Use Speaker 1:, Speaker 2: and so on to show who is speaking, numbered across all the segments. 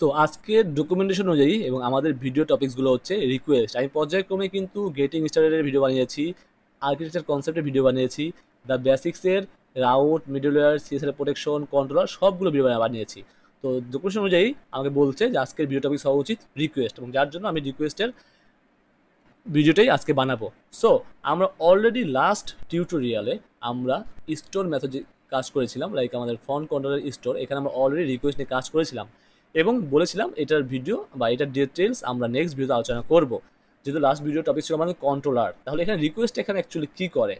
Speaker 1: তো আজকের ডকুমেন্টেশন অনুযায়ী এবং আমাদের ভিডিও টপিকসগুলো হচ্ছে রিকোয়েস্ট। আমি পর্যায়ক্রমে কিন্তু গেটিং স্টার্টেডের ভিডিও বানিয়েছি, আর্কিটেকচার কনসেপ্টের ভিডিও বানিয়েছি, দ্য বেসিক্সের route, middleware, CSL protection, controller সবগুলো ভিডিও বানিয়েছি। তো ডকুমেন্টেশন অনুযায়ী আমাকে বলছে যে আজকের ভিডিও টপিক হওয়া উচিত রিকোয়েস্ট, এবং যার জন্য আমি রিকোয়েস্টের ভিডিওটাই আজকে বানাবো। সো আমরা অলরেডি লাস্ট টিউটোরিয়ালে আমরা স্টোর মেথডে কাজ করেছিলাম, লাইক আমাদের ফন্ট কন্ট্রোলার স্টোর। এখানে আমরা অলরেডি রিকোয়েস্ট নিয়ে কাজ করেছিলাম এবং বলেছিলাম এটার ভিডিও বা এটার ডিটেলস আমরা নেক্সট ভিডিওতে আলোচনা করব। যেহেতু লাস্ট ভিডিও টপিক ছিল আমাদের কন্ট্রোলার, তাহলে এখানে রিকোয়েস্ট এখানে অ্যাকচুয়ালি কী করে।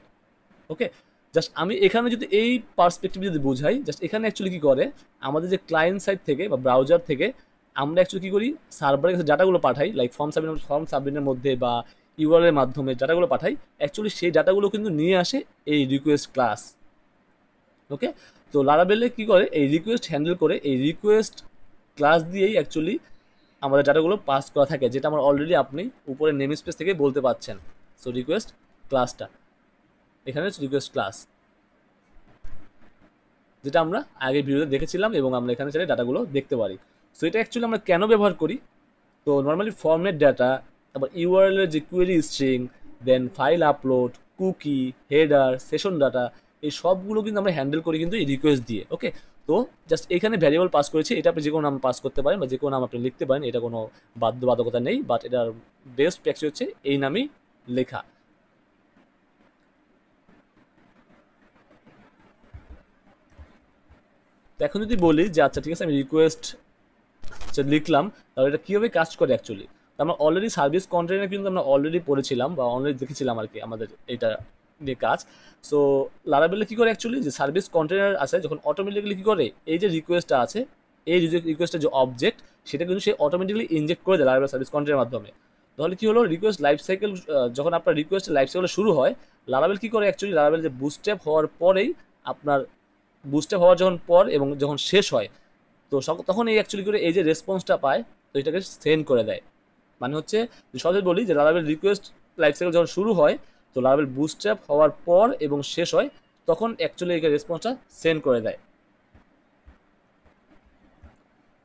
Speaker 1: ওকে, জাস্ট আমি এখানে যদি এই পার্সপেক্টিভ যদি বোঝাই, জাস্ট এখানে অ্যাকচুয়ালি কী করে, আমাদের যে ক্লায়েন্ট সাইড থেকে বা ব্রাউজার থেকে আমরা অ্যাকচুয়ালি কী করি, সার্ভারের কাছে ডাটাগুলো পাঠাই, লাইক ফর্ম সাবমিটের মধ্যে বা ইউআরএল এর মাধ্যমে ডাটাগুলো পাঠাই। অ্যাকচুয়ালি সেই ডাটাগুলো কিন্তু নিয়ে আসে এই রিকোয়েস্ট ক্লাস। ওকে, তো লারাবেলে কী করে, এই রিকোয়েস্ট হ্যান্ডেল করে, এই রিকোয়েস্ট ক্লাস দিয়েই অ্যাকচুয়ালি আমাদের ডাটাগুলো পাস করা থাকে, যেটা আমার অলরেডি আপনি উপরে নেম স্পেস থেকে বলতে পাচ্ছেন। সো রিকোয়েস্ট ক্লাসটা এখানে হচ্ছে রিকোয়েস্ট ক্লাস, যেটা আমরা আগের ভিডিওতে দেখেছিলাম এবং আমরা এখানে চাইলে ডাটাগুলো দেখতে পারি। সো এটা অ্যাকচুয়ালি আমরা কেন ব্যবহার করি, তো নর্মালি ফর্মেট ডাটা, তারপর ইউআরএল এর যে query string, then file upload, cookie, header, session data, এই সবগুলো কিন্তু আমরা হ্যান্ডেল করি কিন্তু এই রিকোয়েস্ট দিয়ে। ওকে, তো জাস্ট এখানে ভ্যারিয়েবল পাস করেছি, এটা আপনি যে কোনো নাম পাস করতে পারেন বা যে কোনো নাম আপনি লিখতে পারেন, এটা কোনো বাধ্যবাধকতা নেই, বাট এটার বেস্ট প্র্যাকটিস হচ্ছে এই নামই লেখা। তো এখন যদি বলি যে আচ্ছা ঠিক আছে আমি রিকোয়েস্ট লিখলাম, তাহলে এটা কীভাবে কাজ করে অ্যাকচুয়ালি। আমরা অলরেডি সার্ভিস কন্টেনার কিন্তু আমরা অলরেডি পড়েছিলাম বা অলরেডি দেখেছিলাম আর কি আমাদের এটা নিয়ে কাজ। সো লারাবেলে কী করে অ্যাকচুয়ালি, যে সার্ভিস কন্টেনার আছে যখন অটোমেটিক্যালি কী করে, এই যে রিকোয়েস্টটা আছে, এই রিকোয়েস্টের যে অবজেক্ট সেটা কিন্তু সে অটোমেটিক্যালি ইনজেক্ট করে দেয় লারাবেল সার্ভিস কন্টেনারের মাধ্যমে। তাহলে কী হলো, রিকোয়েস্ট লাইফ সাইকেল, যখন আপনার রিকোয়েস্টের লাইফ সাইকেল শুরু হয়, লারাবেল কী করে অ্যাকচুয়ালি, লারাবেল যে বুস্ট্র্যাপ হওয়ার পরেই আপনার বুস্ট্র্যাপ হওয়ার যখন পর এবং যখন শেষ হয়, তো তখন এই অ্যাকচুয়ালি করে এই যে রেসপন্সটা পায়, তো এটাকে সেন্ড করে দেয়। মানে হচ্ছে সহজে বলি যে লারাবেল রিকোয়েস্ট লাইফ সাইকেল যখন শুরু হয়, তো লারাবেল বুস্ট্র্যাপ হওয়ার পর এবং শেষ হয়, তখন অ্যাকচুয়ালি এই রেসপন্সটা সেন্ড করে দেয়।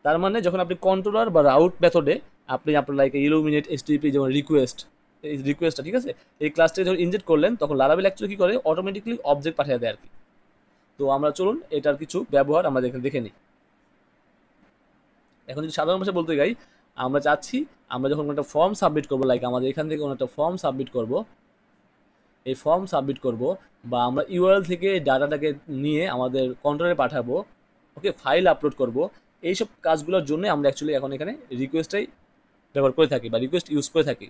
Speaker 1: তার মানে যখন আপনি কন্ট্রোলার বা রাউট মেথডে আপনি আপনার লাইক ইলুমিনেট এইচটিটিপি যেমন রিকোয়েস্ট, এই রিকোয়েস্টটা ঠিক আছে, এই ক্লাসটাকে যখন ইনজেক্ট করলেন, তখন লারাবেল অ্যাকচুয়ালি কী করে, অটোমেটিকলি অবজেক্ট পাঠিয়ে দেয় আর কি। তো আমরা চলুন এটার কিছু ব্যবহার আমরা দেখে নিই। এখন যদি সাধারণ ভাষায় বলতে যাই, আমরা চাচ্ছি আমরা যখন একটা ফর্ম সাবমিট করবো, লাইক আমাদের এখান থেকে কোনো একটা ফর্ম সাবমিট করব, এই ফর্ম সাবমিট করব বা আমরা ইউআরএল থেকে ডাটাটাকে নিয়ে আমাদের কন্ট্রোলে পাঠাবো, ওকে, ফাইল আপলোড করব, এইসব কাজগুলোর জন্য আমরা অ্যাকচুয়ালি এখন এখানে রিকোয়েস্টটাই ব্যবহার করে থাকি বা রিকোয়েস্ট ইউজ করে থাকি।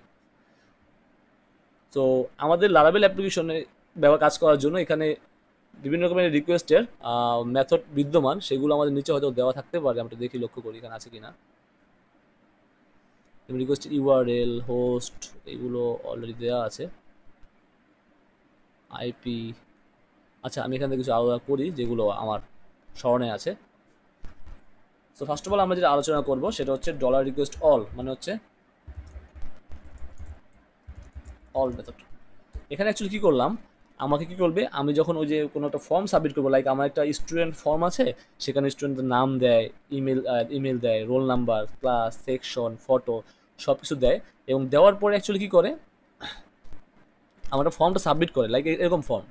Speaker 1: তো আমাদের লারাবেল অ্যাপ্লিকেশনে কাজ করার জন্য এখানে বিভিন্ন রকমের রিকোয়েস্টের মেথড বিদ্যমান, সেগুলো আমাদের নিচে হয়তো দেওয়া থাকতে পারে, আমরা দেখি লক্ষ্য করি এখানে আছে কিনা। রিকোয়েস্ট ইউআরএল, হোস্ট, এগুলো অলরেডি দেওয়া আছে, আইপি। আচ্ছা আমি এখান থেকে কিছু আলাদা করি যেগুলো আমার স্মরণে আছে। সো ফার্স্ট অফ অল আমরা যেটা আলোচনা করব সেটা হচ্ছে ডলার রিকোয়েস্ট অল, মানে হচ্ছে অল মেথড। এখানে অ্যাকচুয়ালি কী করলাম, আমাকে কী করবে, আমি যখন ওই যে কোনো একটা ফর্ম সাবমিট করবো, লাইক আমার একটা স্টুডেন্ট ফর্ম আছে, সেখানে স্টুডেন্টের নাম দেয়, ইমেল দেয়, roll number, class, section, photo সব কিছু দেয়, এবং দেওয়ার পরে অ্যাকচুয়ালি কী করে, আমার ফর্মটা সাবমিট করে, লাইক এরকম ফর্ম।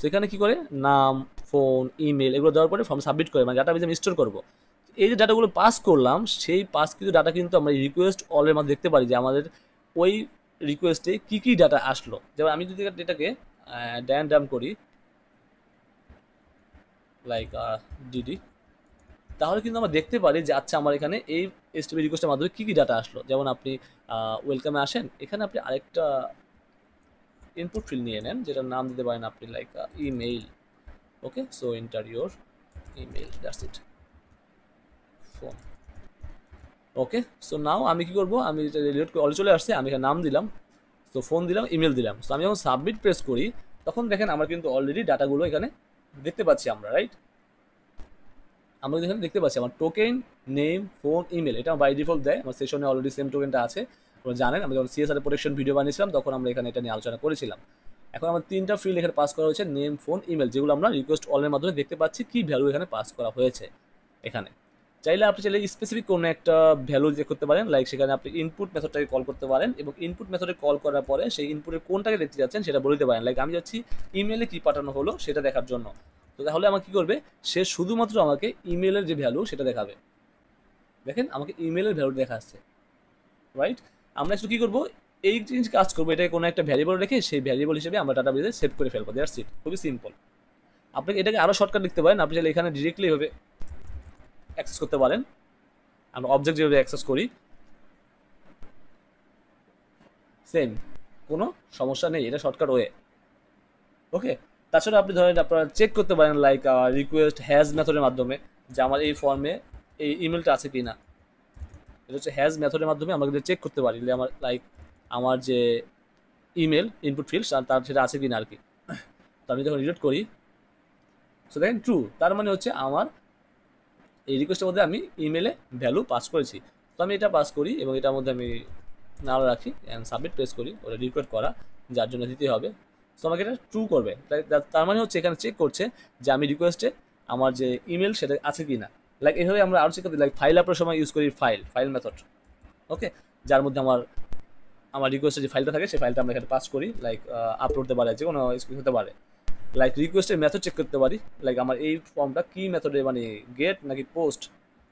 Speaker 1: সেখানে কী করে, নাম, ফোন, ইমেল এগুলো দেওয়ার পরে ফর্ম সাবমিট করে, মানে ডাটাবেজে আমি স্টোর করবো। এই যে ডাটাগুলো পাস করলাম, সেই পাস কিছু ডাটা কিন্তু আমরা রিকোয়েস্ট অলের মধ্যে দেখতে পারি যে আমাদের ওই রিকোয়েস্টে কী কী ডাটা আসলো। যেমন আমি যদি এটাকে ড্যাম করি, লাইক ডিডি, তাহলে কিন্তু আমরা দেখতে পারি যে আচ্ছা আমার এখানে এই এসটিপি রিকোয়েস্টের মাধ্যমে কী কী ডাটা আসলো। যেমন আপনি ওয়েলকামে আসেন, এখানে আপনি আরেকটা ইনপুট ফিল্ড নিয়ে নেন, যেটার নাম দিতে পারেন আপনি like email. Okay, so enter your email, that's it, phone. Okay, so now আমি কী করবো, আমি এটা রিলেট করে চলে আসছে, আমি এখানে নাম দিলাম, তো ফোন দিলাম, ইমেল দিলাম। সো আমি যখন সাবমিট প্রেস করি, তখন দেখেন আমরা কিন্তু অলরেডি ডাটাগুলো এখানে দেখতে পাচ্ছি আমরা, রাইট। আমরা এখানে দেখতে পাচ্ছি আমার টোকেন, নেম, ফোন, ইমেল, এটা বাই ডিফল্ট দেয়। আমার সেশনে অলরেডি সেম টোকেনটা আছে, আপনারা জানেন। আমি যখন সিএসআর প্রোটেকশন ভিডিও বানিয়েছিলাম তখন আমরা এখানে এটা নিয়ে আলোচনা করেছিলাম। এখন আমার তিনটা ফিল্ড এখানে পাস করা হয়েছে, নেম, ফোন, ইমেল, যেগুলো আমরা রিকোয়েস্ট অলের মাধ্যমে দেখতে পাচ্ছি কি ভ্যালু এখানে পাস করা হয়েছে এখানে। চাইলে আপনি চাইলে স্পেসিফিক কোনো একটা ভ্যালু চেক করতে পারেন, লাইক সেখানে আপনি ইনপুট মেথডটাকে কল করতে পারেন এবং ইনপুট মেথডে কল করার পরে সেই ইনপুটের কোনটাকে দেখতে যাচ্ছেন সেটা বলে দিতে পারেন। লাইক আমি যাচ্ছি ইমেলে কী পাঠানো হলো সেটা দেখার জন্য, তো তাহলে আমার কী করবে, সে শুধুমাত্র আমাকে ইমেলের যে ভ্যালু সেটা দেখাবে। দেখেন আমাকে ইমেলের ভ্যালু দেখা আসছে, রাইট। আমরা একটু কী করবো, এই জিনিস কাজ করবো, এটাকে কোনো একটা ভ্যারিয়েবল রেখে সেই ভ্যারিয়েবল হিসেবে আমরা ডাটাবেসে সেভ করে ফেলবো। দ্যাটস ইট, খুবই সিম্পল। আপনি এটাকে আরও শর্টকাট লিখতে পারেন, আপনি চাইলে এখানে ডিরেক্টলি এভাবে অ্যাক্সেস করতে পারেন। আমরা অবজেক্ট যেভাবে অ্যাক্সেস করি সেম, কোনো সমস্যা নেই, এটা শর্টকাট ওয়ে। ওকে, তাছাড়া আপনি ধরেন আপনারা চেক করতে পারেন লাইক রিকোয়েস্ট হ্যাজ মেথডের মাধ্যমে যে আমার এই ফর্মে এই ইমেলটা আছে কি না। এটা হচ্ছে হ্যাজ মেথডের মাধ্যমে আমরা কিন্তু চেক করতে পারি যে আমার লাইক আমার যে ইমেল ইনপুট ফিল্ড তার সেটা আছে কি না আর কি। তো আমি যখন রিডাক্ট করি, সো দেখেন ট্রু, তার মানে হচ্ছে আমার এই রিকোয়েস্টের মধ্যে আমি ইমেলে ভ্যালু পাস করেছি। তো আমি এটা পাস করি এবং এটার মধ্যে আমি নাও রাখি অ্যান্ড সাবমিট প্রেস করি, ওটা রিকোয়েস্ট করা যার জন্য দিতে হবে। সো আমাকে এটা ট্রু করবে, তার মানে হচ্ছে এখানে চেক করছে যে আমি রিকোয়েস্টে আমার যে ইমেল সেটা আছে কি না। লাইক এইভাবে আমরা আরও চেক করতে লাইক ফাইল আপলোড সময় ইউজ করি ফাইল মেথড। ওকে, যার মধ্যে আমার রিকোয়েস্টের যে ফাইলটা থাকে সেই ফাইলটা আমরা এখানে পাস করি, লাইক আপলোড হতে পারে, যে কোনো স্ক্রিন হতে পারে। লাইক রিকোয়েস্টের মেথড চেক করতে পারি, লাইক আমার এই ফর্মটা কী মেথডে মানে গেট নাকি পোস্ট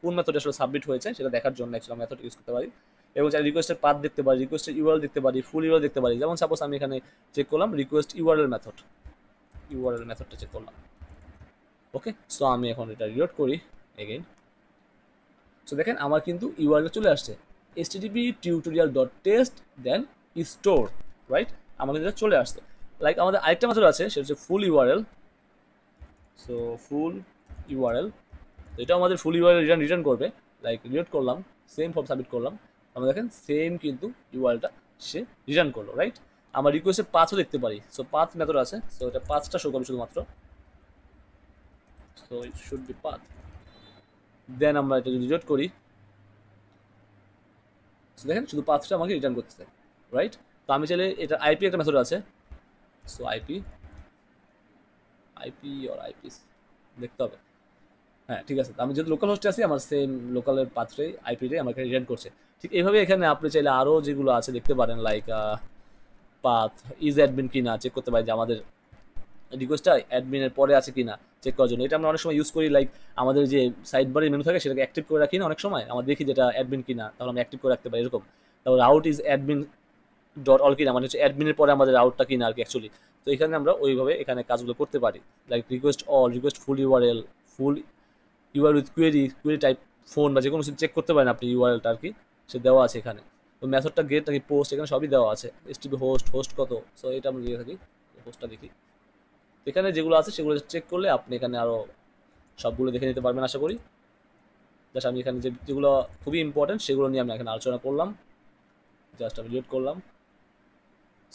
Speaker 1: কোন মেথডে আসলে সাবমিট হয়েছে সেটা দেখার জন্য অ্যাকচুয়ালি মেথড ইউজ করতে পারি। এবং চাই রিকোয়েস্টের পাথ দেখতে পারি, রিকোয়েস্টের ইউআরএল দেখতে পারি, ফুল ইউআরএল দেখতে পারি। যেমন সাপোজ আমি এখানে চেক করলাম রিকোয়েস্ট ইউআরএল মেথডটা চেক করলাম। ওকে, সো আমি এখন এটা রিলোড করি এগেইন। সো দেখেন আমার কিন্তু ইউআরএল চলে আসছে http://tutorial.test দেন স্টোর, রাইট, আমার কিন্তু এটা চলে আসছে। লাইক আমাদের আরেকটা মেথড আছে সেটা হচ্ছে ফুল ইউআরএল। সো ফুল ইউআরএল, এটা আমাদের ফুল ইউআরএল রিটার্ন করবে। লাইক রিলোড করলাম, সেম ফর্ম সাবমিট করলাম, আমরা দেখেন সেম কিন্তু ইউআরএলটা সে রিটার্ন করলো, রাইট। আমার রিকোয়েস্টের পাথও দেখতে পারি, সো পাথ মেথড আছে, সো এটা পাথটা শো করবে শুধুমাত্র। So it should be path. Then আমরা এটা যদি রিলোড করি, দেখেন শুধু পাথটা আমাকে রিটার্ন করতেছে, রাইট। তো আমি চাইলে এটা আইপি একটা মেথড আছে, সো আইপি অর আইপিস দেখতে হবে। হ্যাঁ ঠিক আছে, আমি যেহেতু লোকাল হোস্টে আছি আমার সেম লোকালের পাথটাই আইপিটাই আমাকে রিটার্ন করছে। ঠিক এইভাবে এখানে আপনি চাইলে আরও যেগুলো আছে দেখতে পারেন, লাইক পাথ ইজ অ্যাডমিন কি না চেক করতে পারি, যে আমাদের রিকোয়েস্টটা অ্যাডমিনের পরে আছে কি না চেক করার জন্য। এটা আমরা অনেক সময় ইউজ করি, লাইক আমাদের যে সাইড বারের মেনু থাকে সেটাকে অ্যাক্টিভ করে রাখি না অনেক সময়, আমরা দেখি যেটা অ্যাডমিন কি না, তাহলে আমরা অ্যাক্টিভ করে রাখতে পারি এরকম। তারপর route is admin dot all কিনা, মানে হচ্ছে অ্যাডমিনের পরে আমাদের রাউটটা কিনা আর কি অ্যাকচুয়ালি। তো এখানে আমরা ওইভাবে এখানে কাজগুলো করতে পারি, like request all, request full URL, full UR with query type phone বা যে কোনো কিছু চেক করতে পারেন আপনি ইউআরএলটা আর কি, সে দেওয়া আছে এখানে। তো মেথডটা গেট নাকি পোস্ট এখানে সবই দেওয়া আছে, এসটিপি হোস্ট কত, সো এটা আমরা দিয়ে থাকি, হোস্টটা দেখি। এখানে যেগুলো আছে সেগুলো চেক করলে আপনি এখানে আরও সবগুলো দেখে নিতে পারবেন আশা করি। জাস্ট আমি এখানে যেগুলো খুবই ইম্পর্টেন্ট সেগুলো নিয়ে আমি এখানে আলোচনা করলাম, জাস্ট আমি রিলোড করলাম।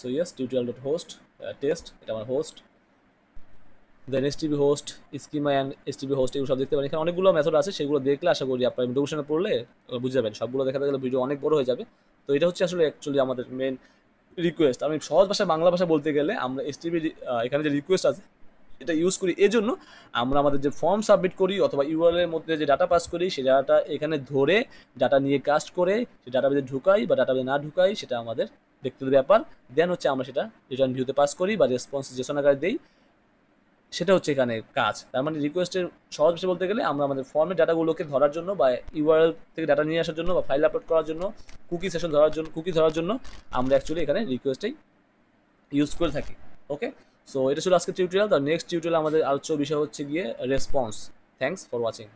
Speaker 1: সো ইয়েস tutorial.host টেস্ট, এটা আমার host. Then STP host, schema and STP host এগুলো সব দেখতে পারেন। এখানে অনেকগুলো মেথড আছে, সেগুলো দেখলে আশা করি আপনার ইন্ট্রোডাকশনে পড়লে বুঝে যাবেন। সবগুলো দেখাতে গেলে ভিডিও অনেক বড় হয়ে যাবে। তো এটা হচ্ছে আসলে অ্যাকচুয়ালি আমাদের মেন রিকোয়েস্ট। আমি সহজ ভাষায় বাংলা ভাষা বলতে গেলে আমরা এসটিপি এখানে যে রিকোয়েস্ট আছে এটা ইউজ করি এজন্য আমরা আমাদের যে ফর্ম সাবমিট করি অথবা ইউআরএল এর মধ্যে যে ডাটা পাস করি সেই ডাটা এখানে ধরে ডাটা নিয়ে কাস্ট করে সেই ডাটাবেজে ঢুকাই বা ডাটাবেজে না ঢুকাই সেটা আমাদের ব্যক্তিগত ব্যাপার। দেন হচ্ছে আমরা সেটা রিটার্ন ভিউতে পাস করি বা রেসপন্স জেসন আকারে দিই, সেটা হচ্ছে এখানে কাজ। তার মানে রিকোয়েস্টের সহজ ভাষায় বলতে গেলে আমরা আমাদের ফর্মের ডাটাগুলোকে ধরার জন্য বা ইউআরএল থেকে ডাটা নিয়ে আসার জন্য বা ফাইল আপলোড করার জন্য কুকি ধরার জন্য আমরা অ্যাকচুয়ালি এখানে রিকোয়েস্টেই ইউজ করে থাকি। ওকে, সো এটা ছিল আজকের টিউটোরিয়াল। তার নেক্সট টিউটোরিয়াল আমাদের আলোচ্য বিষয় হচ্ছে গিয়ে রেসপন্স। Thanks for watching.